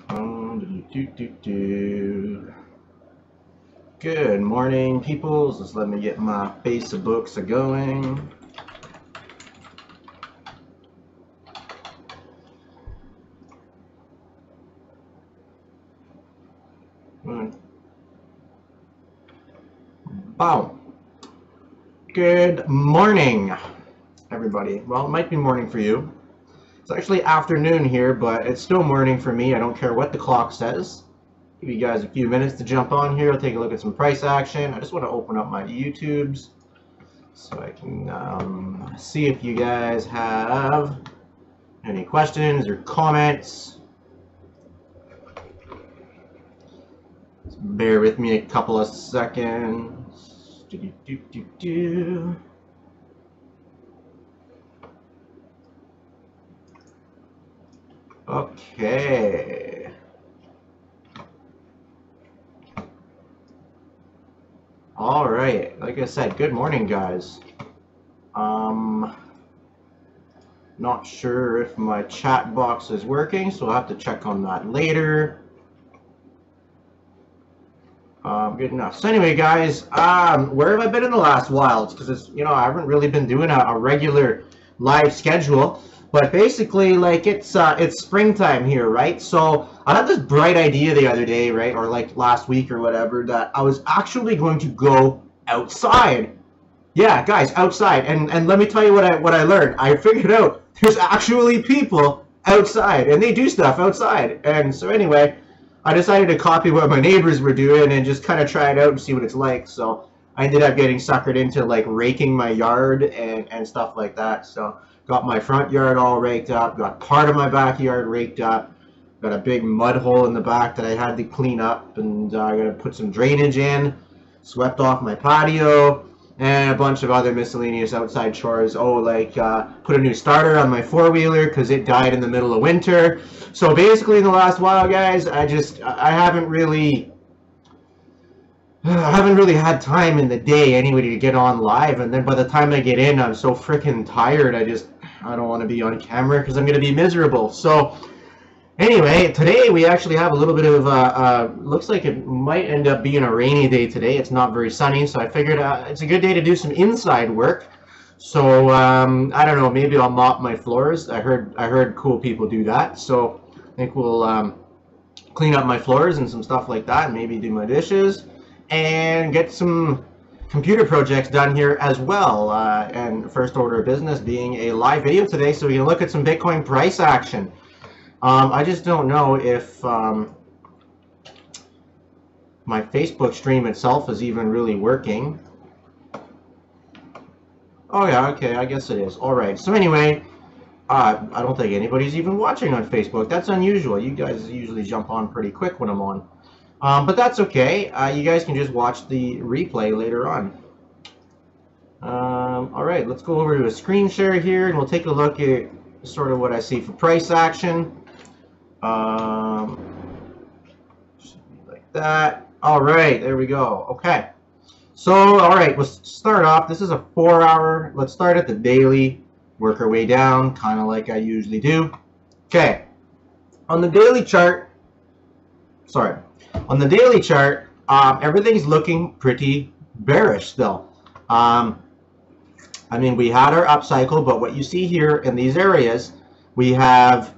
Good morning, peoples. Just let me get my Facebooks going. Wow. Good morning, everybody. Well, it might be morning for you. It's actually afternoon here, but it's still morning for me. I don't care what the clock says. Give you guys a few minutes to jump on here. I'll take a look at some price action. I just want to open up my YouTubes so I can see if you guys have any questions or comments. Just bear with me a couple of seconds. Okay. All right. Like I said, good morning, guys. Not sure if my chat box is working, so I'll have to check on that later. Good enough. So anyway, guys, where have I been in the last while? It's because it's, I haven't really been doing a regular live schedule. But basically, like, it's springtime here, right? So I had this bright idea the other day, right, or like last week or whatever, that I was actually going to go outside. Yeah, guys, outside. And let me tell you what I learned. I figured out there's actually people outside, and they do stuff outside. And so anyway, I decided to copy what my neighbors were doing and just kind of try it out and see what it's like. So I ended up getting suckered into like raking my yard and stuff like that. So got my front yard all raked up, got part of my backyard raked up, got a big mud hole in the back that I had to clean up, and I got to put some drainage in, swept off my patio, and a bunch of other miscellaneous outside chores. Oh, like put a new starter on my four-wheeler because it died in the middle of winter. So basically in the last while, guys, I haven't really had time in the day anyway to get on live, and then by the time I get in, I'm so freaking tired. I don't want to be on camera because I'm going to be miserable. So anyway, today we actually have a little bit of looks like it might end up being a rainy day today. It's not very sunny, so I figured it's a good day to do some inside work. So I don't know, maybe I'll mop my floors. I heard cool people do that, so I think we'll clean up my floors and some stuff like that, and maybe do my dishes and get some computer projects done here as well. And first order of business being a live video today, so we can look at some Bitcoin price action. I just don't know if my Facebook stream itself is even really working. Oh yeah, okay, I guess it is. Alright, so anyway, I don't think anybody's even watching on Facebook. That's unusual. You guys usually jump on pretty quick when I'm on. But that's okay. You guys can just watch the replay later on. Alright, let's go over to a screen share here, and we'll take a look at sort of what I see for price action. Should be like that. Alright, there we go. Okay. So, alright, we'll start off. This is a 4-hour. Let's start at the daily, work our way down, kind of like I usually do. Okay. On the daily chart, everything's looking pretty bearish still. I mean, we had our upcycle, but what you see here in these areas, we have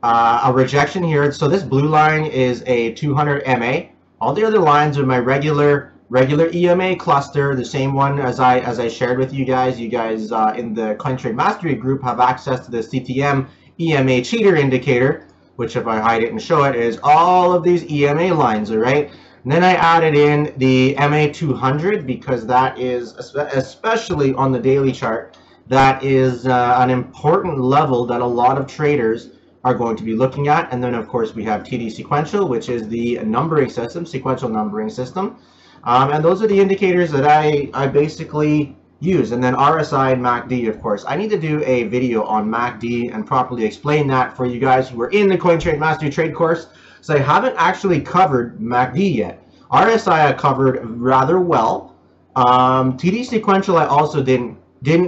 a rejection here. So this blue line is a 200 MA. All the other lines are my regular EMA cluster, the same one as I shared with you guys. You guys in the Cointrade Mastery group have access to the CTM EMA cheater indicator, which if I hide it and show it is all of these EMA lines, all right? And then I added in the MA200 because that is, especially on the daily chart, that is an important level that a lot of traders are going to be looking at. And then of course we have TD sequential, which is the numbering system, sequential numbering system. And those are the indicators that I basically use. And then RSI and MACD, of course. I need to do a video on MACD and properly explain that for you guys who are in the Cointrade Mastery Trade course. So I haven't actually covered MACD yet. RSI I covered rather well. TD sequential I also didn't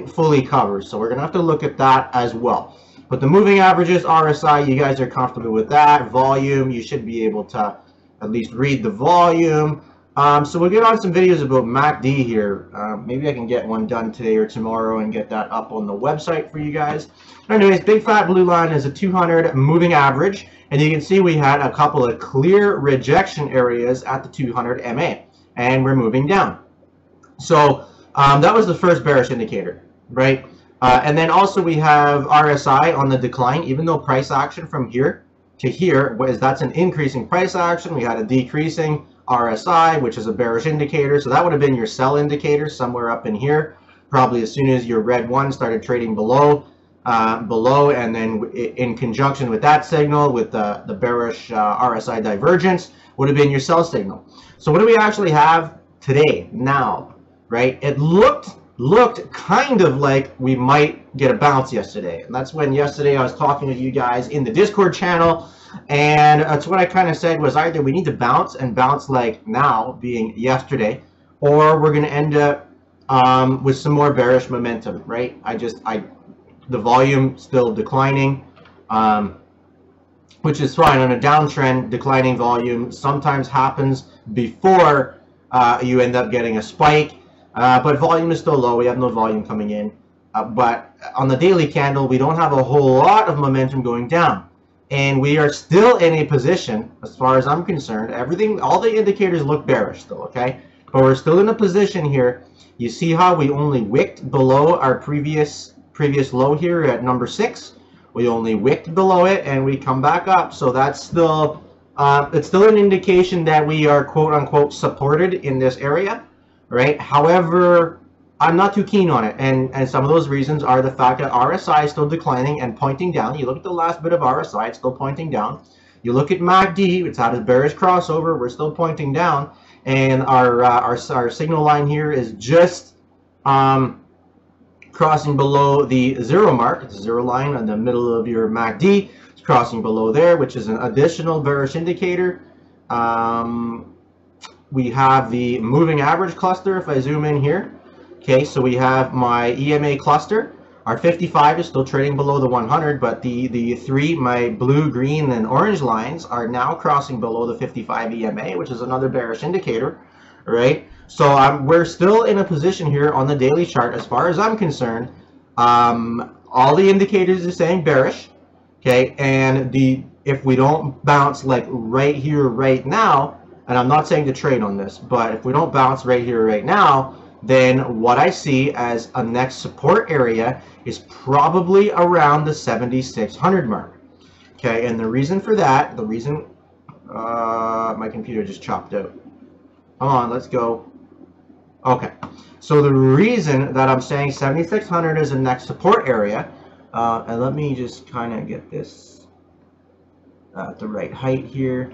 fully cover. So we're going to have to look at that as well. But the moving averages, RSI, you guys are comfortable with that. Volume, you should be able to at least read the volume. So we'll get on some videos about MACD here. Maybe I can get one done today or tomorrow and get that up on the website for you guys. Anyways, big fat blue line is a 200 moving average. And you can see we had a couple of clear rejection areas at the 200 MA. And we're moving down. So that was the first bearish indicator, right? And then also we have RSI on the decline, even though price action from here to here, that's an increasing price action. We had a decreasing RSI, which is a bearish indicator. So that would have been your sell indicator somewhere up in here, probably as soon as your red one started trading below, and then in conjunction with that signal, with the bearish RSI divergence, would have been your sell signal. So what do we actually have today, now, right? It looked kind of like we might get a bounce yesterday, and that's when yesterday I was talking to you guys in the Discord channel, and that's what I kind of said was either we need to bounce and bounce like now, being yesterday, or we're going to end up with some more bearish momentum, right? The volume still declining, which is fine. On a downtrend, declining volume sometimes happens before you end up getting a spike. But volume is still low. We have no volume coming in. But on the daily candle, we don't have a whole lot of momentum going down. And we are still in a position, as far as I'm concerned, all the indicators look bearish still, okay? But we're still in a position here. You see how we only wicked below our previous low here at number 6. We only wicked below it, and we come back up. So that's still, it's still an indication that we are quote-unquote supported in this area. Right. However, I'm not too keen on it, and some of those reasons are the fact that RSI is still declining and pointing down. You look at the last bit of RSI, it's still pointing down. You look at MACD, it's had a bearish crossover, we're still pointing down, and our signal line here is just crossing below the 0 mark. It's a 0 line in the middle of your MACD. It's crossing below there, which is an additional bearish indicator. We have the moving average cluster. If I zoom in here, okay, so we have my EMA cluster. Our 55 is still trading below the 100, but the three, my blue, green, and orange lines are now crossing below the 55 EMA, which is another bearish indicator, right? So we're still in a position here on the daily chart, as far as I'm concerned. All the indicators are saying bearish, okay, and if we don't bounce like right here, right now, and I'm not saying to trade on this, but if we don't bounce right here, right now, then what I see as a next support area is probably around the 7,600 mark. Okay, and the reason for that, my computer just chopped out. Come on, let's go. Okay, so the reason that I'm saying 7,600 is the next support area, and let me just kind of get this at the right height here.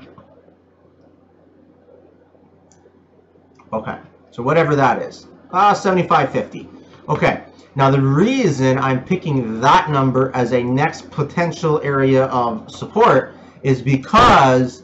Okay, so whatever that is, 75.50. Okay, now the reason I'm picking that number as a next potential area of support is because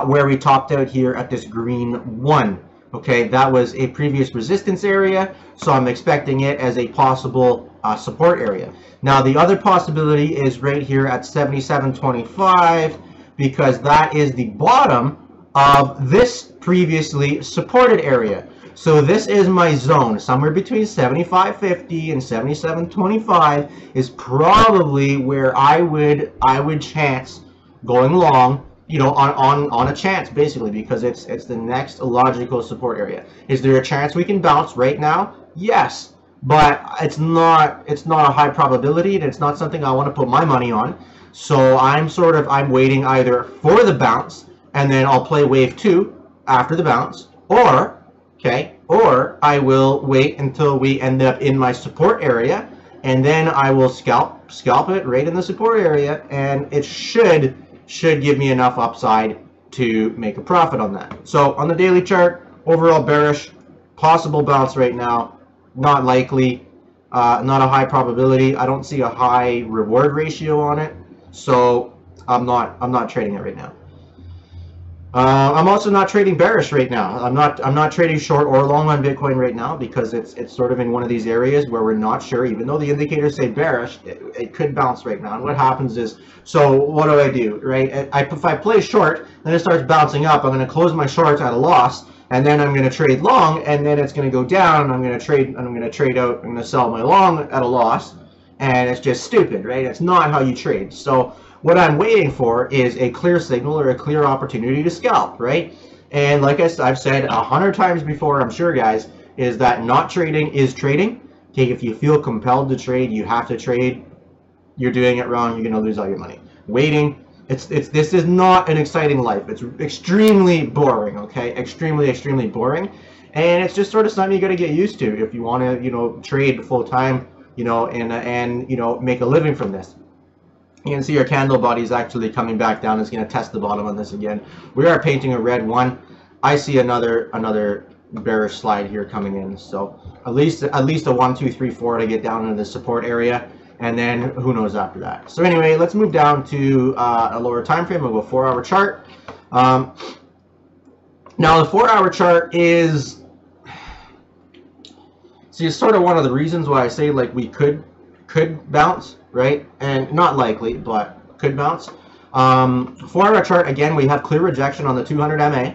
where we topped out here at this green 1. Okay, that was a previous resistance area, so I'm expecting it as a possible support area. Now the other possibility is right here at 77.25, because that is the bottom of this previously supported area. So this is my zone, somewhere between 75.50 and 77.25 is probably where I would chance going long, you know, on a chance, basically, because it's the next logical support area. Is there a chance we can bounce right now? Yes, but it's not a high probability, and it's not something I want to put my money on. So I'm waiting either for the bounce, and then I'll play wave 2 after the bounce, or I will wait until we end up in my support area, and then I will scalp it right in the support area, and it should give me enough upside to make a profit on that. So on the daily chart, overall bearish, possible bounce right now, not likely, not a high probability. I don't see a high reward ratio on it, so I'm not trading it right now. I'm also not trading bearish right now. I'm not trading short or long on Bitcoin right now because it's sort of in one of these areas where we're not sure. Even though the indicators say bearish, it could bounce right now. And what happens is, so what do? Right? If I play short, then it starts bouncing up. I'm going to close my shorts at a loss, and then I'm going to trade long, and then it's going to go down. And I'm going to trade out. I'm going to sell my long at a loss, and it's just stupid, right? It's not how you trade. So what I'm waiting for is a clear signal or a clear opportunity to scalp, right? And like I've said 100 times before, I'm sure, guys, is that not trading is trading. Okay, if you feel compelled to trade, you have to trade. You're doing it wrong. You're going to lose all your money. Waiting, this is not an exciting life. It's extremely boring. Okay, extremely boring, and it's just sort of something you got to get used to if you want to, trade full time, and make a living from this. You can see our candle body is actually coming back down. It's going to test the bottom on this again. We are painting a red one. I see another bearish slide here coming in. So at least a 1, 2, 3, 4 to get down into the support area, and then who knows after that. So anyway, let's move down to a lower time frame. We'll go 4-hour chart. Now the 4-hour chart is, see, it's sort of one of the reasons why I say like we could bounce, right? And not likely, but could bounce. 4-hour chart, again, we have clear rejection on the 200 MA.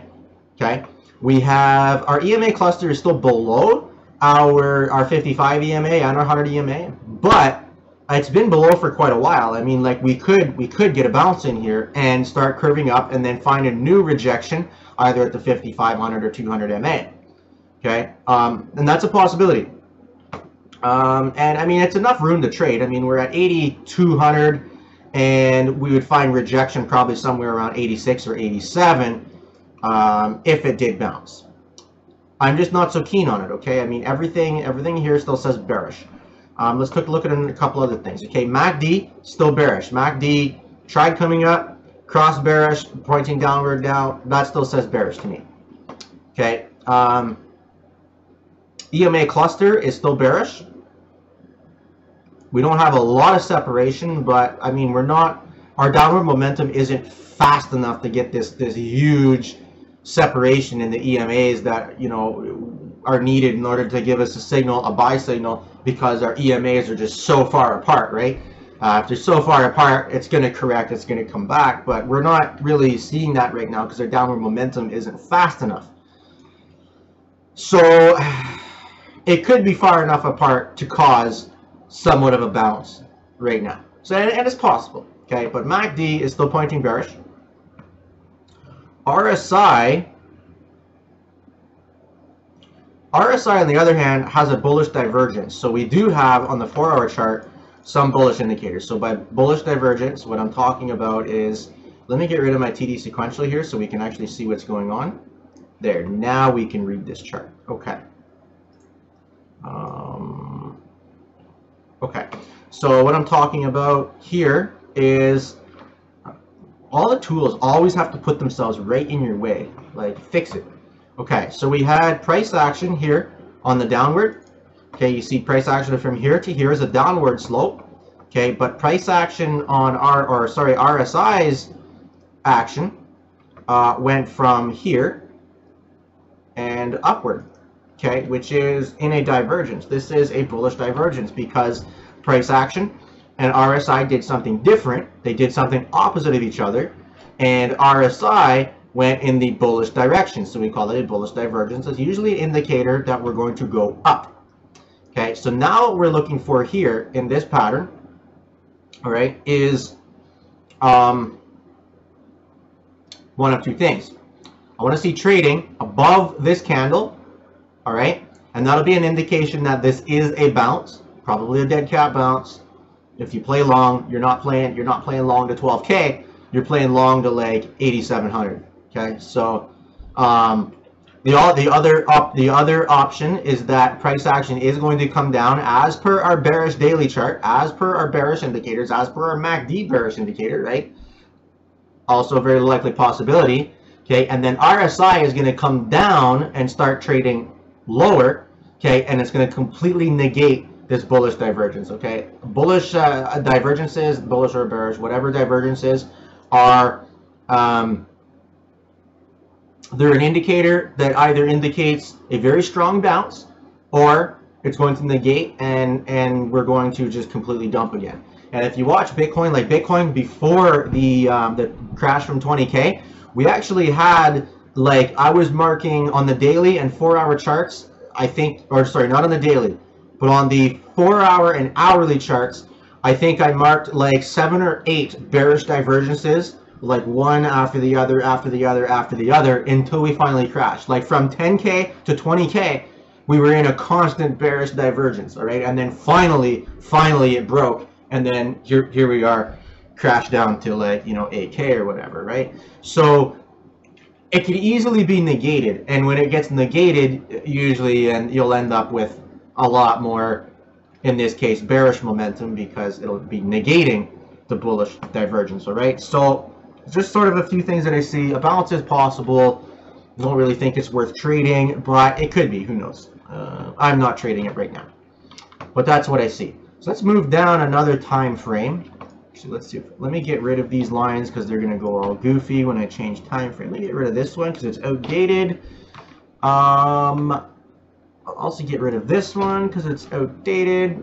Okay, we have our EMA cluster is still below our 55 EMA and our 100 EMA, but it's been below for quite a while. I mean, like we could get a bounce in here and start curving up and then find a new rejection either at the 55, 100 or 200 MA. Okay, and that's a possibility. And I mean, it's enough room to trade. I mean, we're at 8,200, and we would find rejection probably somewhere around 86 or 87 if it did bounce. I'm just not so keen on it. Okay, I mean, everything here still says bearish. Let's take a look at a couple other things. Okay, MACD still bearish. MACD tried coming up, cross bearish, pointing downward now. That still says bearish to me. Okay. EMA cluster is still bearish. We don't have a lot of separation, but I mean, our downward momentum isn't fast enough to get this huge separation in the EMAs that are needed in order to give us a signal, a buy signal, because our EMAs are just so far apart, right? If they're so far apart, it's going to correct, it's going to come back, but we're not really seeing that right now because our downward momentum isn't fast enough. So it could be far enough apart to cause somewhat of a bounce right now. So, and it's possible, okay? But MACD is still pointing bearish. RSI, on the other hand, has a bullish divergence. So we do have on the 4-hour chart some bullish indicators. So by bullish divergence, what I'm talking about is, let me get rid of my TD sequentially here so we can actually see what's going on. There, now we can read this chart. Okay. Okay, so what I'm talking about here is all the tools always have to put themselves right in your way, like fix it. Okay, so we had price action here on the downward. Okay, you see price action from here to here is a downward slope. Okay, but price action on RSI's action went from here and upward. Okay, which is in a divergence. This is a bullish divergence because price action and RSI did something different. They did something opposite of each other, and RSI went in the bullish direction. So we call it a bullish divergence. It's usually an indicator that we're going to go up. Okay, so now what we're looking for here in this pattern, all right, is one of two things. I want to see trading above this candle. All right, and that'll be an indication that this is a bounce, probably a dead cat bounce. If you play long, you're not playing long to 12K. You're playing long to like 8,700. Okay, so the other option is that price action is going to come down as per our bearish daily chart, as per our bearish indicators, as per our MACD bearish indicator, right? Also a very likely possibility. Okay, and then RSI is going to come down and start trading lower, okay, and it's going to completely negate this bullish divergence, okay? Bullish divergences, bullish or bearish, whatever divergences are They're an indicator that either indicates a very strong bounce, or it's going to negate and we're going to just completely dump again. And if you watch Bitcoin, like Bitcoin before the crash from 20K, we actually had, like, I was marking on the daily and 4-hour charts, I think, or sorry, not on the daily, but on the 4-hour and hourly charts, I think I marked like 7 or 8 bearish divergences, like one after the other, after the other, after the other, until we finally crashed. Like from 10K to 20K, we were in a constant bearish divergence, all right? And then finally it broke, and then here we are, crashed down to, like, you know, 8K or whatever, right? So it could easily be negated, and when it gets negated, usually, and you'll end up with a lot more, in this case, bearish momentum, because it'll be negating the bullish divergence, all right? So just sort of a few things that I see. A bounce is possible. I don't really think it's worth trading, but it could be. Who knows? I'm not trading it right now, but that's what I see. So let's move down another time frame. Actually, let's see. Let me get rid of these lines because they're going to go all goofy when I change time frame. Let me get rid of this one because it's outdated. I'll also get rid of this one because it's outdated.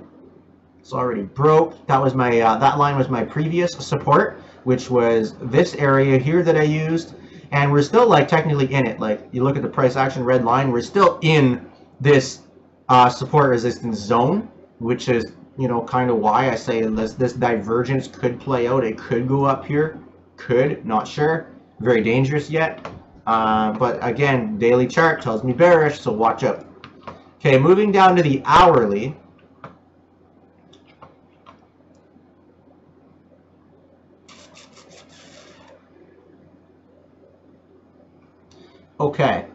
It's already broke. That was my that line was my previous support, which was this area here that I used, and we're still, like, technically in it. Like, you look at the price action red line, we're still in this support resistance zone, which is, you know, kind of why I say this divergence could play out. It could go up here, could, not sure, very dangerous yet, but again, daily chart tells me bearish, so watch out. Okay, moving down to the hourly. Okay.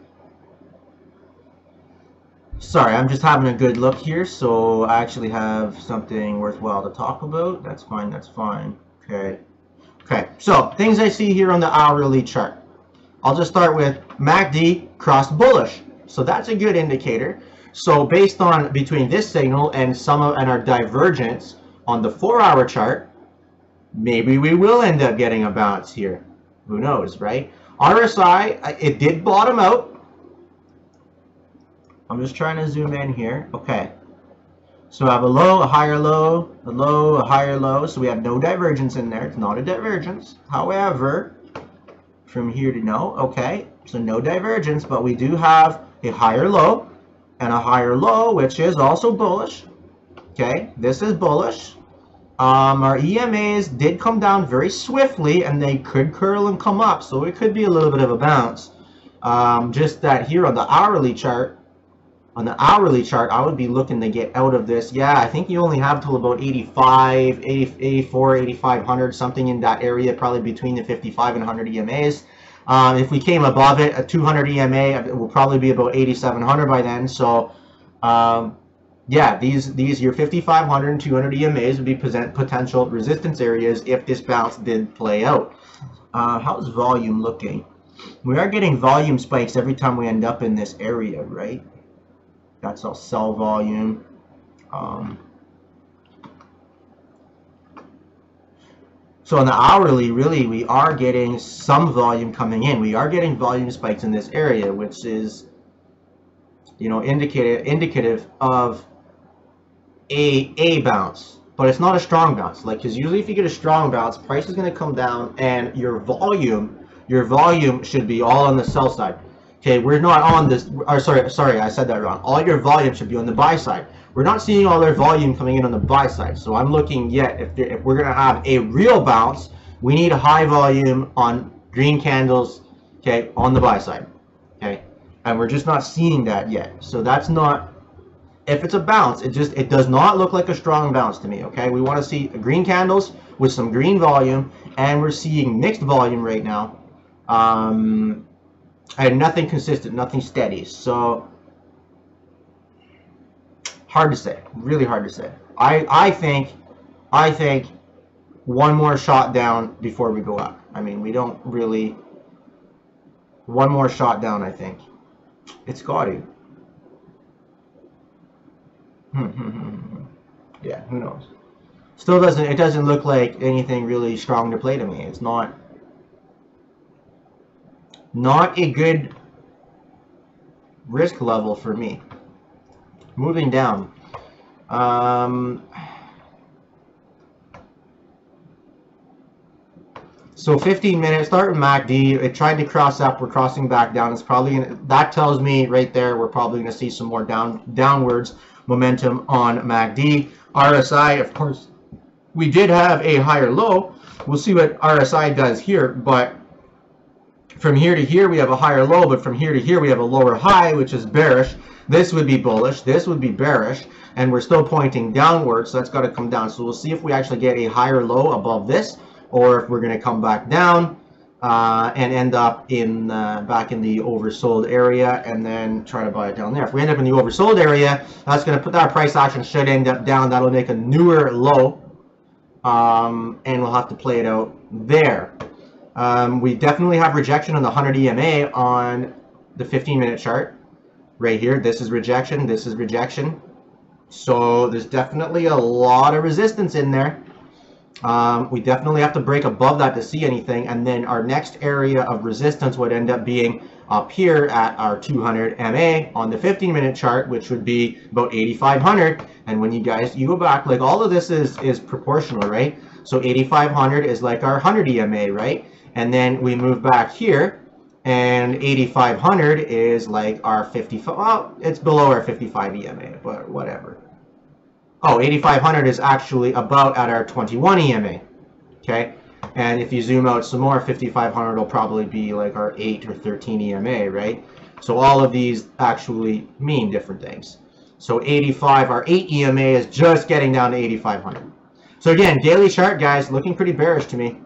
Sorry, I'm just having a good look here, so I actually have something worthwhile to talk about. That's fine, that's fine. Okay. Okay, so things I see here on the hourly chart. I'll just start with MACD crossed bullish. So that's a good indicator. So based on between this signal and our divergence on the 4-hour chart, maybe we will end up getting a bounce here. Who knows, right? RSI, it did bottom out. I'm just trying to zoom in here. Okay. So I have a low, a higher low, a low, a higher low. So we have no divergence in there. It's not a divergence. However, from here to no, okay. So no divergence, but we do have a higher low and a higher low, which is also bullish. Okay, this is bullish. Our EMAs did come down very swiftly, and they could curl and come up, so it could be a little bit of a bounce. Just that here on the hourly chart, I would be looking to get out of this. Yeah, I think you only have till about 85, 80, 84, 8500, something in that area, probably between the 55 and 100 EMAs. If we came above it, a 200 EMA, it will probably be about 8700 by then. So, yeah, these your 5500 and 200 EMAs would be potential resistance areas if this bounce did play out. How's volume looking? We are getting volume spikes every time we end up in this area, right? That's all sell volume. So on the hourly, really, we are getting some volume coming in. We are getting volume spikes in this area, which is, you know, indicative of a bounce, but it's not a strong bounce. Like, because usually if you get a strong bounce, price is going to come down, and your volume should be all on the sell side. Okay, we're not on this. Or sorry, I said that wrong. All your volume should be on the buy side. We're not seeing all their volume coming in on the buy side. So I'm looking yet if we're gonna have a real bounce, we need a high volume on green candles. Okay, on the buy side. Okay, and we're just not seeing that yet. So that's not. If it's a bounce, it does not look like a strong bounce to me. Okay, we want to see green candles with some green volume, and we're seeing mixed volume right now. And nothing consistent, nothing steady. So hard to say, really hard to say. I think one more shot down before we go up. I mean, we don't really. One more shot down, I think. It's got to. Yeah, who knows? Still doesn't. It doesn't look like anything really strong to play to me. It's not a good risk level for me. Moving down. So 15 minutes, start with MACD. It tried to cross up, we're crossing back down. It's probably gonna, that tells me right there we're probably going to see some more downwards momentum on MACD. RSI, of course, we did have a higher low. We'll see what RSI does here, but from here to here we have a higher low, but from here to here we have a lower high, which is bearish. This would be bullish, this would be bearish, and we're still pointing downwards, so that's got to come down. So we'll see if we actually get a higher low above this, or if we're going to come back down and end up in back in the oversold area and then try to buy it down there. If we end up in the oversold area, that's going to put that price action should end up down. That'll make a newer low, and we'll have to play it out there. We definitely have rejection on the 100 EMA on the 15-minute chart right here. This is rejection, this is rejection. So there's definitely a lot of resistance in there. We definitely have to break above that to see anything, and then our next area of resistance would end up being up here at our 200 MA on the 15-minute chart, which would be about 8,500. And when you go back, like all of this is proportional, right? So 8,500 is like our 100 EMA, right? And then we move back here, and 8,500 is like our 55. Well, it's below our 55 EMA, but whatever. Oh, 8,500 is actually about at our 21 EMA, okay? And if you zoom out some more, 5,500 will probably be like our 8 or 13 EMA, right? So all of these actually mean different things. So 85, our 8 EMA is just getting down to 8,500. So again, daily chart, guys, looking pretty bearish to me.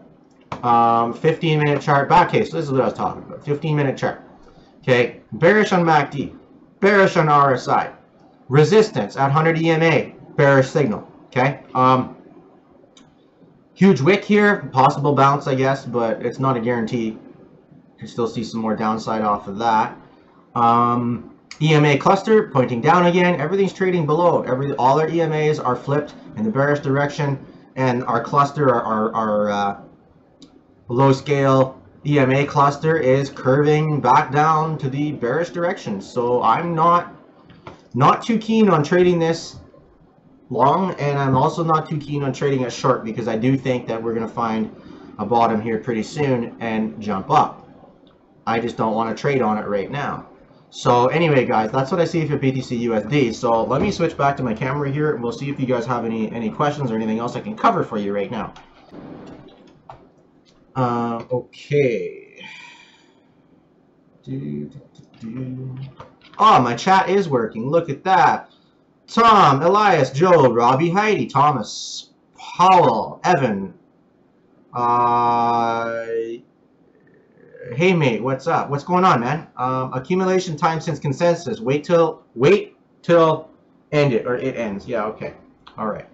15-minute chart, back case, so this is what I was talking about, 15-minute chart. Okay, bearish on MACD, bearish on RSI, resistance at 100 EMA, bearish signal. Okay, huge wick here, possible bounce, I guess, but it's not a guarantee. You can still see some more downside off of that. EMA cluster pointing down again. Everything's trading below. All our EMAs are flipped in the bearish direction, and our cluster, our low scale EMA cluster is curving back down to the bearish direction. So I'm not too keen on trading this long, and I'm also not too keen on trading it short, because I do think that we're going to find a bottom here pretty soon and jump up. I just don't want to trade on it right now. So anyway, guys, that's what I see for BTC USD. So let me switch back to my camera here, and we'll see if you guys have any questions or anything else I can cover for you right now. Okay. Oh, my chat is working. Look at that. Tom, Elias, Joe, Robbie, Heidi, Thomas, Powell, Evan. Hey mate, what's up? What's going on, man? Accumulation time since consensus. Wait till end it, or it ends. Yeah, okay. All right.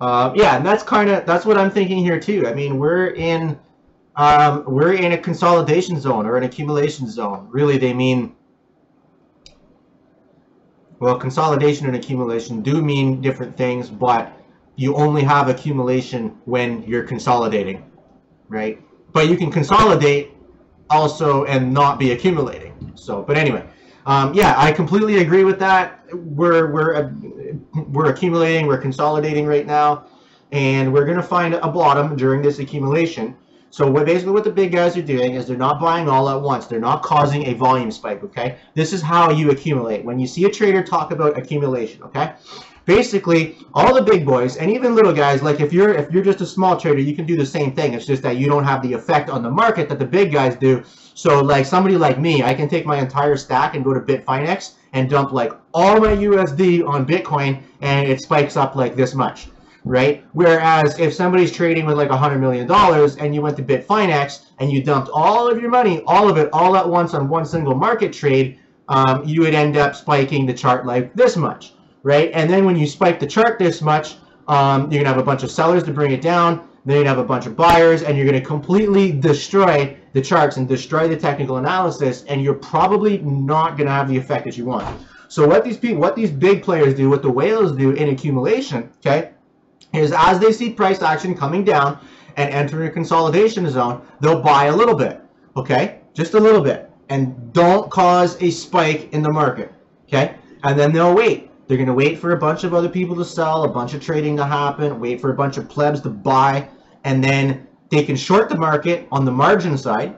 Yeah, and that's what I'm thinking here too. I mean, we're in a consolidation zone or an accumulation zone. Really, they mean, well, consolidation and accumulation do mean different things, but you only have accumulation when you're consolidating, right? But you can consolidate also and not be accumulating. So, but anyway, yeah, I completely agree with that. We're accumulating, we're consolidating right now, and we're going to find a bottom during this accumulation. So basically what the big guys are doing is they're not buying all at once. They're not causing a volume spike, okay? This is how you accumulate. When you see a trader talk about accumulation, okay? Basically, all the big boys and even little guys, like if you're just a small trader, you can do the same thing. It's just that you don't have the effect on the market that the big guys do. So like somebody like me, I can take my entire stack and go to Bitfinex and dump like all my USD on Bitcoin, and it spikes up like this much, right? Whereas if somebody's trading with like $100 million and you went to Bitfinex and you dumped all of your money, all of it, all at once on one single market trade, you would end up spiking the chart like this much, right? And then when you spike the chart this much, you're gonna have a bunch of sellers to bring it down, then you're gonna have a bunch of buyers, and you're gonna completely destroy the charts and destroy the technical analysis, and you're probably not gonna have the effect that you want. So what these big players do, what the whales do in accumulation, okay, is as they see price action coming down and entering a consolidation zone, they'll buy a little bit, okay, just a little bit. and don't cause a spike in the market, okay? And then they'll wait. They're going to wait for a bunch of other people to sell, a bunch of trading to happen, wait for a bunch of plebs to buy, and then they can short the market on the margin side,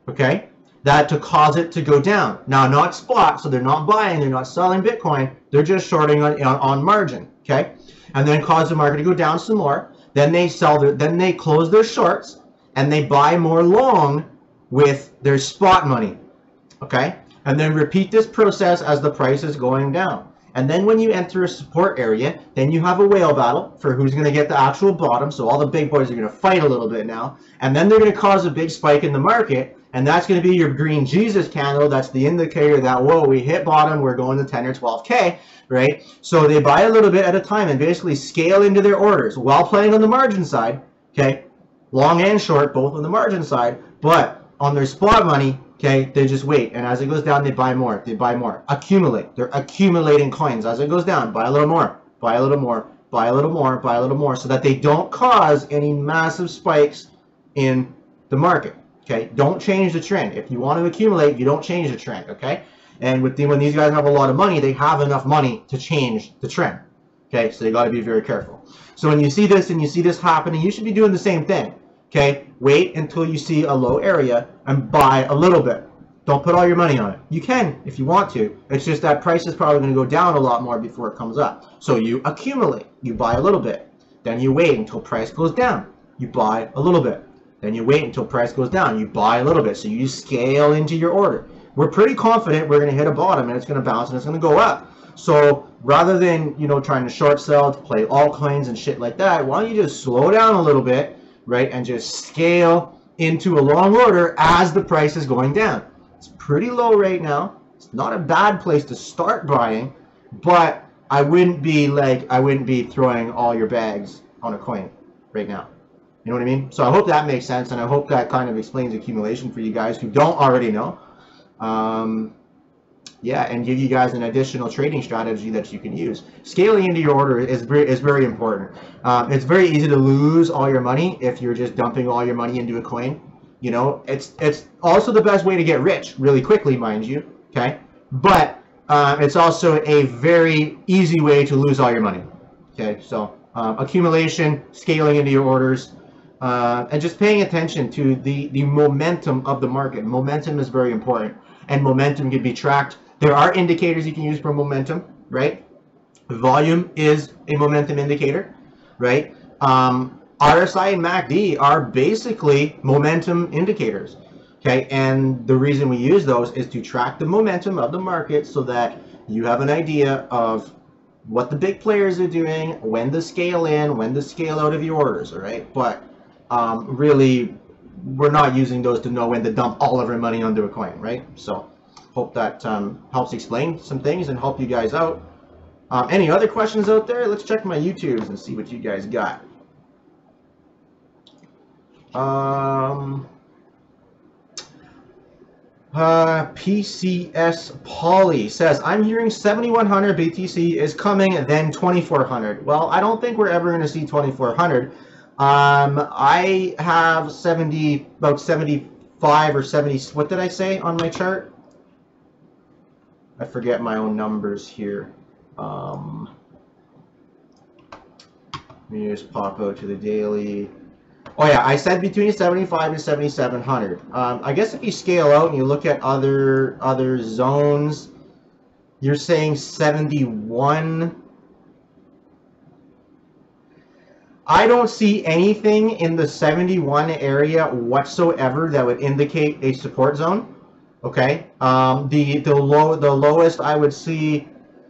okay? That to cause it to go down. Now, not spot, so they're not buying, they're not selling Bitcoin, they're just shorting on margin, okay? And then cause the market to go down some more. Then they then they close their shorts and they buy more long with their spot money, okay? And then repeat this process as the price is going down. And then when you enter a support area, then you have a whale battle for who's going to get the actual bottom. So all the big boys are going to fight a little bit now. And then they're going to cause a big spike in the market. And that's going to be your green Jesus candle. That's the indicator that, whoa, we hit bottom. We're going to 10 or 12K, right? So they buy a little bit at a time and basically scale into their orders while playing on the margin side, okay? Long and short, both on the margin side. But on their spot money, okay, they just wait, and as it goes down, they buy more. They buy more. Accumulate. They're accumulating coins. As it goes down, buy a little more, buy a little more, buy a little more, buy a little more, so that they don't cause any massive spikes in the market. Okay, don't change the trend. If you want to accumulate, you don't change the trend. Okay, and when these guys have a lot of money, they have enough money to change the trend. Okay, so they got to be very careful. So when you see this and you see this happening, you should be doing the same thing. Okay, wait until you see a low area and buy a little bit. Don't put all your money on it. You can if you want to. It's just that price is probably going to go down a lot more before it comes up. So you accumulate. You buy a little bit. Then you wait until price goes down. You buy a little bit. Then you wait until price goes down. You buy a little bit. So you scale into your order. We're pretty confident we're going to hit a bottom and it's going to bounce and it's going to go up. So rather than, you know, trying to short sell to play altcoins and shit like that, why don't you just slow down a little bit, right, and just scale into a long order as the price is going down. It's pretty low right now. It's not a bad place to start buying, but I wouldn't be throwing all your bags on a coin right now. You know what I mean? So I hope that makes sense, and I hope that kind of explains accumulation for you guys who don't already know. Yeah, and give you guys an additional trading strategy that you can use. Scaling into your order is very important. It's very easy to lose all your money if you're just dumping all your money into a coin. You know, it's also the best way to get rich really quickly, mind you. Okay, but it's also a very easy way to lose all your money. Okay, so accumulation, scaling into your orders, and just paying attention to the momentum of the market. Momentum is very important, and momentum can be tracked. There are indicators you can use for momentum, right? Volume is a momentum indicator, right? RSI and MACD are basically momentum indicators, okay? And the reason we use those is to track the momentum of the market so that you have an idea of what the big players are doing, when to scale in, when to scale out of your orders, all right? But really, we're not using those to know when to dump all of our money onto a coin, right? So hope that helps explain some things and help you guys out. Any other questions out there? Let's check my YouTubes and see what you guys got. PCS Polly says, I'm hearing 7100 BTC is coming, then 2400. Well, I don't think we're ever going to see 2400. I have about 75 or 70. What did I say on my chart? I forget my own numbers here. Let me just pop out to the daily. Oh yeah, I said between 75 and 7700. I guess if you scale out and you look at other zones, you're saying 71. I don't see anything in the 71 area whatsoever that would indicate a support zone. Okay, the lowest I would see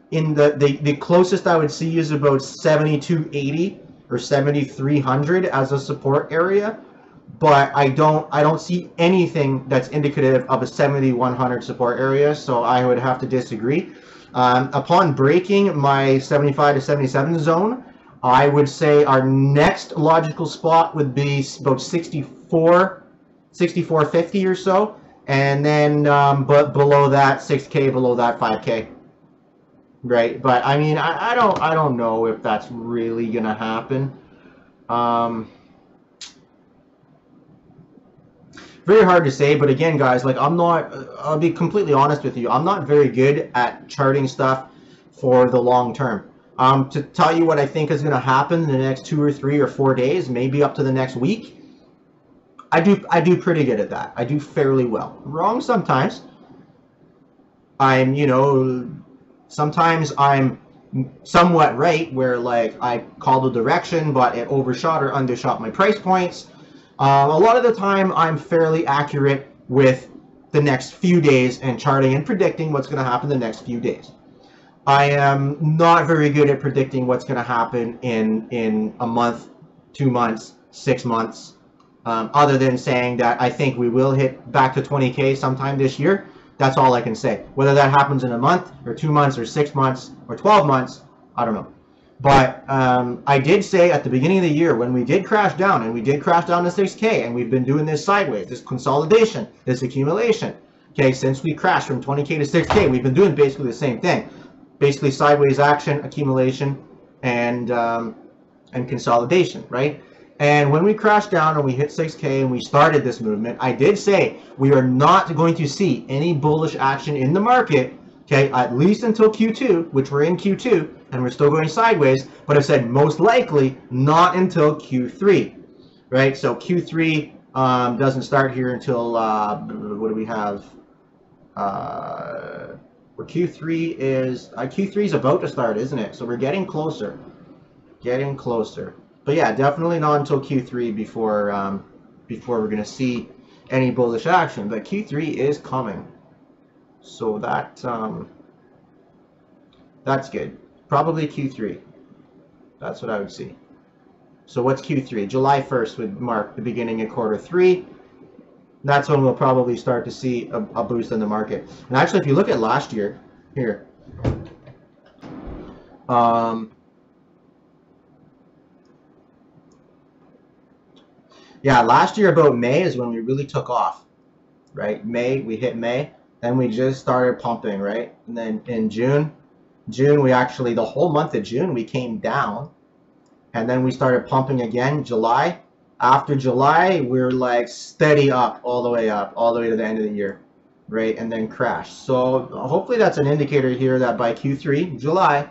in the closest I would see is about 7280 or 7300 as a support area, but I don't see anything that's indicative of a 7100 support area, so I would have to disagree. Upon breaking my 75 to 77 zone, I would say our next logical spot would be about 6450 or so. And then, but below that, 6K, below that, 5K, right? But I mean, I don't know if that's really gonna happen. very hard to say. But again, guys, like I'm not, I'll be completely honest with you, I'm not very good at charting stuff for the long term. To tell you what I think is going to happen in the next 2 or 3 or 4 days, maybe up to the next week, I do pretty good at that. I do fairly well. Wrong sometimes. I'm, you know, sometimes I'm somewhat right, where like I call the direction, but it overshot or undershot my price points. A lot of the time, I'm fairly accurate with the next few days and charting and predicting what's going to happen the next few days. I am not very good at predicting what's going to happen in a month, 2 months, 6 months, other than saying that I think we will hit back to 20K sometime this year. That's all I can say. Whether that happens in a month or 2 months or 6 months or 12 months, I don't know. But I did say at the beginning of the year, when we did crash down, and we did crash down to 6K, and we've been doing this sideways, this consolidation, this accumulation. Okay, since we crashed from 20K to 6K, we've been doing basically the same thing. Basically sideways action, accumulation, and consolidation, right? And when we crashed down and we hit 6K and we started this movement, I did say we are not going to see any bullish action in the market, okay, at least until Q2, which we're in Q2, and we're still going sideways, but I said most likely not until Q3, right? So Q3 doesn't start here until, what do we have? Q3 is about to start, isn't it? So we're getting closer. Getting closer. But yeah, definitely not until Q3 before we're going to see any bullish action. But Q3 is coming. So that's good. Probably Q3. That's what I would see. So what's Q3? July 1st would mark the beginning of quarter 3. That's when we'll probably start to see a boost in the market. And actually, if you look at last year, here, yeah, last year about May is when we really took off, right? May, we hit May, then we just started pumping, right? And then in June, we actually, the whole month of June, we came down, and then we started pumping again, July. After July, we're like steady up, all the way to the end of the year, right? And then crash. So hopefully that's an indicator here that by Q3, July,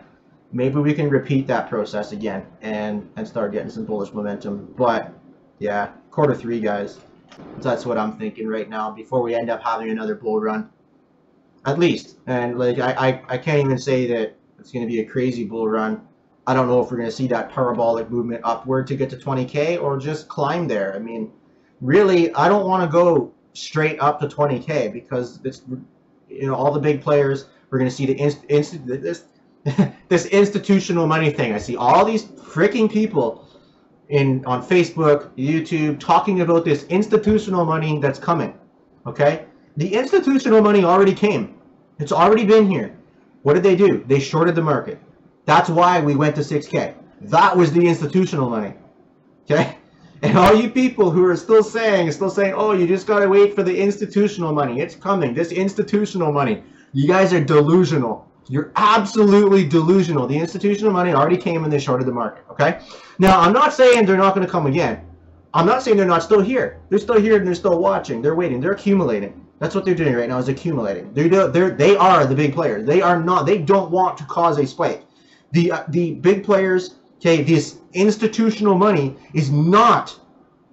maybe we can repeat that process again and start getting some bullish momentum. But yeah, quarter 3, guys. That's what I'm thinking right now before we end up having another bull run, at least. And like I can't even say that it's going to be a crazy bull run. I don't know if we're going to see that parabolic movement upward to get to 20K or just climb there. I mean, really, I don't want to go straight up to 20K because it's, you know, all the big players, we're going to see this institutional money thing. I see all these freaking people on Facebook, YouTube, talking about this institutional money that's coming. Okay? The institutional money already came. It's already been here. What did they do? They shorted the market. That's why we went to 6K. That was the institutional money. Okay? And all you people who are still saying, oh, you just got to wait for the institutional money. It's coming. This institutional money. You guys are delusional. You're absolutely delusional. The institutional money already came and they shorted the market. Okay? Now, I'm not saying they're not going to come again. I'm not saying they're not still here. They're still here and they're still watching. They're waiting. They're accumulating. That's what they're doing right now, is accumulating. They are the big players. They are not. They don't want to cause a spike. The big players, okay, this institutional money is not,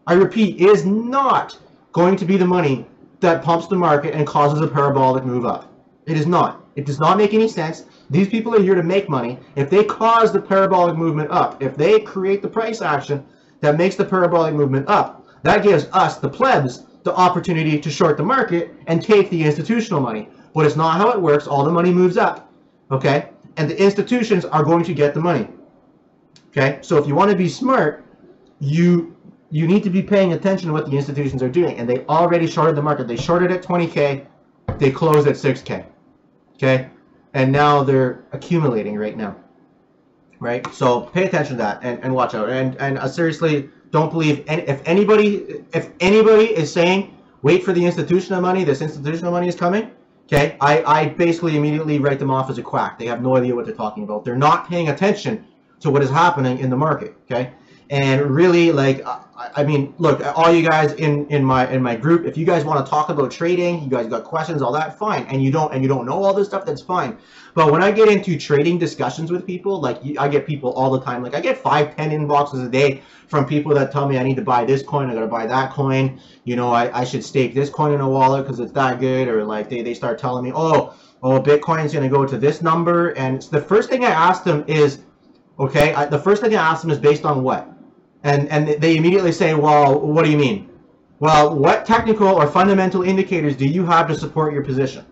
I repeat, is not going to be the money that pumps the market and causes a parabolic move up. It is not. It does not make any sense. These people are here to make money. If they cause the parabolic movement up, if they create the price action that makes the parabolic movement up, that gives us, the plebs, the opportunity to short the market and take the institutional money. But it's not how it works. All the money moves up, okay? And the institutions are going to get the money, okay? So if you want to be smart, you need to be paying attention to what the institutions are doing. And they already shorted the market. They shorted at 20K. They closed at 6K, okay? And now they're accumulating right now, right? So pay attention to that and watch out. And seriously, don't believe if anybody is saying wait for the institutional money, this institutional money is coming, okay, I basically immediately write them off as a quack. They have no idea what they're talking about. They're not paying attention to what is happening in the market, okay? And really, like, I mean, look, all you guys in my group, if you guys want to talk about trading, you guys got questions, all that, fine. And you don't know all this stuff, that's fine. But when I get into trading discussions with people, like I get people all the time, like I get 5-10 inboxes a day from people that tell me I need to buy this coin, I gotta buy that coin, you know, I should stake this coin in a wallet because it's that good, or like they start telling me, oh, Bitcoin's gonna go to this number, and the first thing I ask them is, okay, the first thing I ask them is based on what? And they immediately say, well, what do you mean? Well, what technical or fundamental indicators do you have to support your position?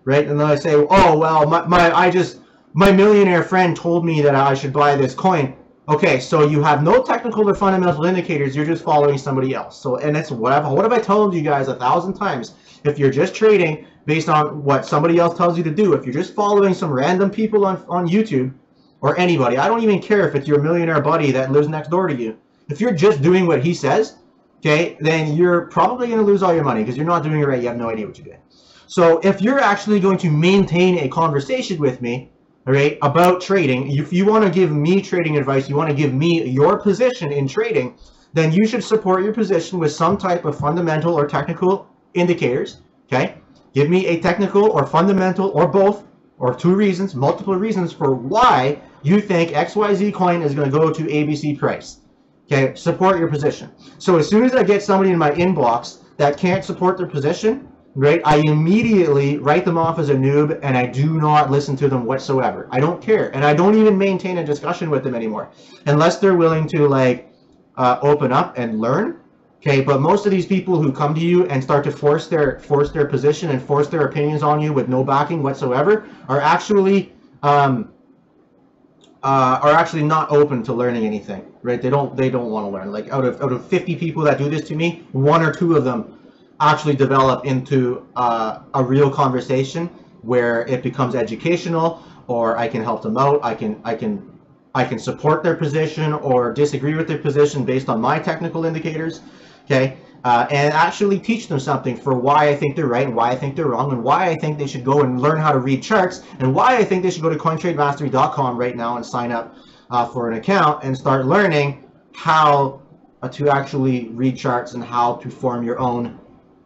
Right? And then I say, oh, well, my millionaire friend told me that I should buy this coin. Okay, so you have no technical or fundamental indicators, you're just following somebody else. So, and it's what have I told you guys 1,000 times? If you're just trading based on what somebody else tells you to do, if you're just following some random people on YouTube, or anybody, I don't even care if it's your millionaire buddy that lives next door to you. If you're just doing what he says, okay, then you're probably going to lose all your money because you're not doing it right. You have no idea what you're doing. So if you're actually going to maintain a conversation with me, all right, about trading, if you want to give me trading advice, you want to give me your position in trading, then you should support your position with some type of fundamental or technical indicators, okay? Give me a technical or fundamental or both, or two reasons, multiple reasons for why you think XYZ coin is going to go to ABC price. Okay, support your position. So as soon as I get somebody in my inbox that can't support their position, right, I immediately write them off as a noob and I do not listen to them whatsoever. I don't care. And I don't even maintain a discussion with them anymore unless they're willing to like open up and learn. Okay, but most of these people who come to you and start to force their position and force their opinions on you with no backing whatsoever are actually not open to learning anything, right? They don't want to learn. Like out of 50 people that do this to me, 1 or 2 of them actually develop into a real conversation where it becomes educational, or I can help them out. I can support their position or disagree with their position based on my technical indicators, okay? And actually teach them something for why I think they're right and why I think they're wrong, and why I think they should go and learn how to read charts, and why I think they should go to CoinTradeMastery.com right now and sign up for an account and start learning how to actually read charts and how to form your own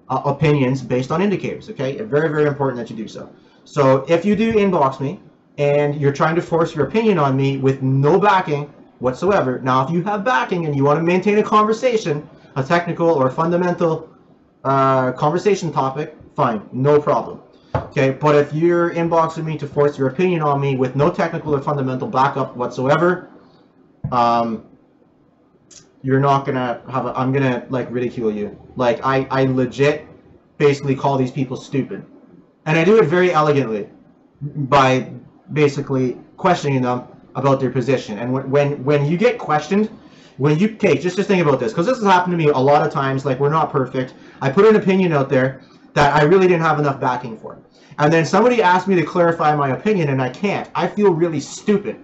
opinions based on indicators, okay? Very, very important that you do so. So if you do inbox me and you're trying to force your opinion on me with no backing whatsoever, now if you have backing and you want to maintain a conversation, a technical or fundamental conversation topic, fine, no problem. Okay, but if you're inboxing me to force your opinion on me with no technical or fundamental backup whatsoever, you're not gonna have I'm gonna like ridicule you. Like I legit basically call these people stupid. And I do it very elegantly by basically questioning them about their position. And when you get questioned, when you take, just think about this, because this has happened to me a lot of times. Like, we're not perfect. I put an opinion out there that I really didn't have enough backing for. And then somebody asked me to clarify my opinion and I can't. I feel really stupid,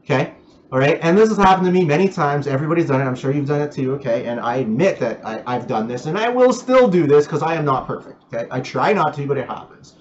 okay? All right, and this has happened to me many times. Everybody's done it. I'm sure you've done it too, okay? And I admit that I've done this, and I will still do this because I am not perfect, okay? I try not to, but it happens.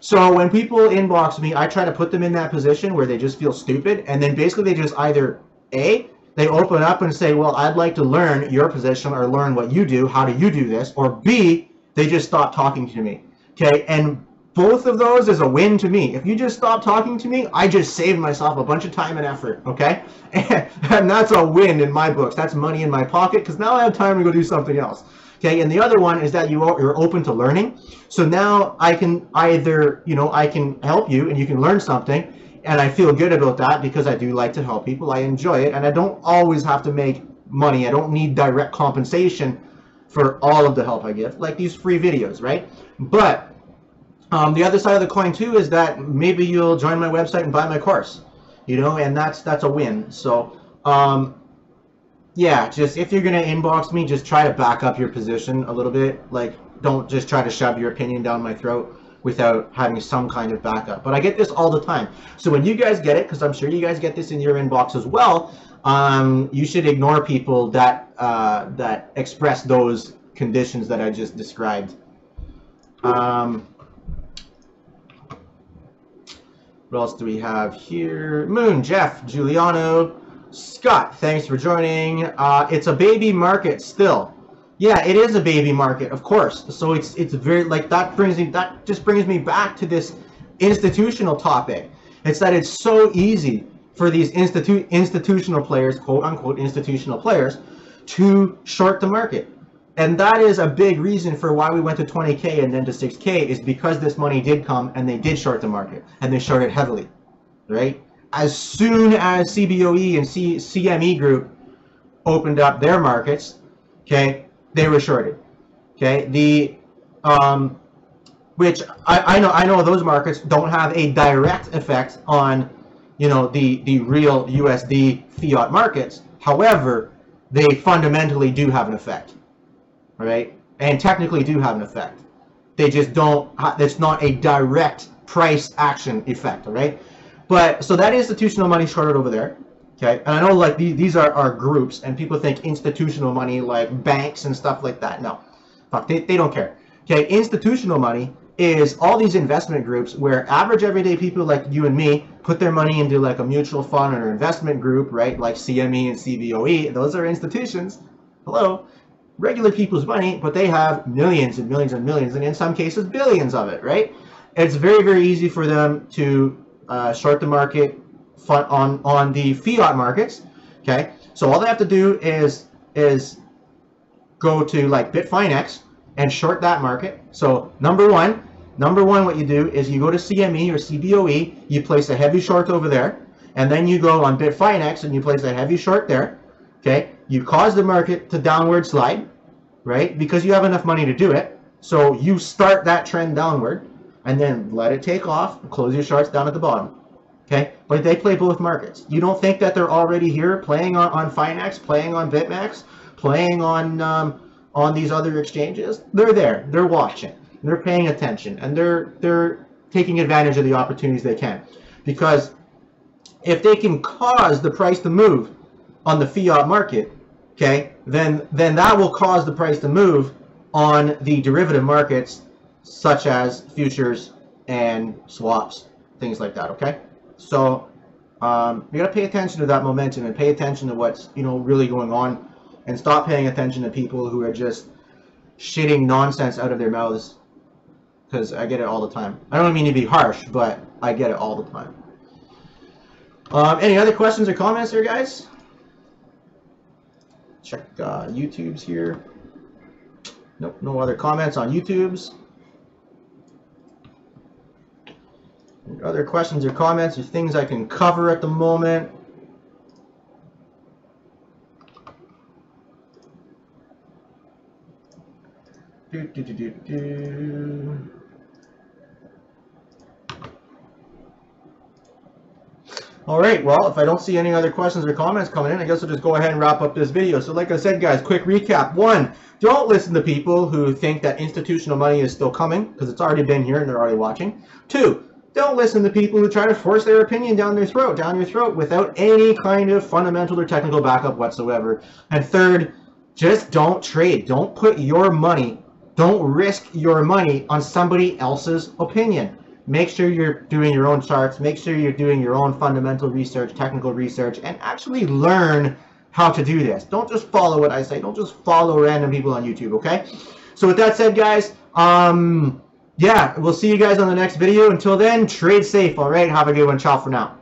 So when people inbox me, I try to put them in that position where they just feel stupid, and then basically they just either, A, they open up and say, well, I'd like to learn your position or learn what you do. How do you do this? Or B, they just stop talking to me, okay? And both of those is a win to me. If you just stop talking to me, I just saved myself a bunch of time and effort, okay? And that's a win in my books. That's money in my pocket because now I have time to go do something else, okay? And the other one is that you're open to learning. So now I can either, I can help you and you can learn something, and I feel good about that because I do like to help people. I enjoy it, and I don't always have to make money. I don't need direct compensation for all of the help I give, like these free videos, right? But the other side of the coin too is that maybe you'll join my website and buy my course, and that's a win. So yeah, just if you're gonna inbox me, just try to back up your position a little bit. Like, don't just try to shove your opinion down my throat without having some kind of backup. But I get this all the time. So when you guys get it, because I'm sure you guys get this in your inbox as well, you should ignore people that that express those conditions that I just described. What else do we have here? Moon, Jeff, Giuliano, Scott, thanks for joining. It's a baby market still. Yeah, it is a baby market, of course. So it's very like that just brings me back to this institutional topic. It's that it's so easy for these institutional players, quote unquote institutional players, to short the market. And that is a big reason for why we went to 20K and then to 6K, is because this money did come and they did short the market, and they shorted heavily, right? As soon as CBOE and CME Group opened up their markets, okay, they were shorted, okay? Which I know those markets don't have a direct effect on, you know, the real USD fiat markets. However, they fundamentally do have an effect, all right? And technically do have an effect. They just don't, it's not a direct price action effect, all right? But, so that institutional money shorted over there, okay? And I know, like, these are groups, and people think institutional money, like banks and stuff like that. No, fuck, they don't care, okay? Institutional money is all these investment groups where average everyday people like you and me put their money into like a mutual fund or investment group, right? Like CME and CBOE, those are institutions. Hello. Regular people's money, but they have millions and millions and millions, and in some cases billions of it, right? It's very, very easy for them to short the market on the fiat markets, okay? So all they have to do is go to like Bitfinex and short that market. So number one, what you do is you go to CME or CBOE, you place a heavy short over there, and then you go on Bitfinex and you place a heavy short there, okay? You cause the market to downward slide, right? Because you have enough money to do it. So you start that trend downward and then let it take off and close your shorts down at the bottom, okay? But they play both markets. You don't think that they're already here playing on Finex, playing on BitMEX, playing on these other exchanges? They're there. They're watching. They're paying attention, and they're taking advantage of the opportunities they can. Because if they can cause the price to move on the fiat market, okay, then that will cause the price to move on the derivative markets, such as futures and swaps, things like that, okay? So you gotta pay attention to that momentum and pay attention to what's, you know, really going on, and stop paying attention to people who are just shitting nonsense out of their mouths, because I get it all the time. I don't mean to be harsh, but I get it all the time. Any other questions or comments there, guys? Check YouTube's here. Nope, no other comments on YouTube's. Other questions or comments or things I can cover at the moment? All right, well, if I don't see any other questions or comments coming in, I guess I'll just go ahead and wrap up this video. So like I said, guys, quick recap. 1, don't listen to people who think that institutional money is still coming, because it's already been here and they're already watching. 2, don't listen to people who try to force their opinion down your throat without any kind of fundamental or technical backup whatsoever. And 3rd, just don't trade. Don't put your money, don't risk your money on somebody else's opinion. Make sure you're doing your own charts. Make sure you're doing your own fundamental research, technical research, and actually learn how to do this. Don't just follow what I say. Don't just follow random people on YouTube, okay? So with that said, guys, yeah, we'll see you guys on the next video. Until then, trade safe, all right? Have a good one. Ciao for now.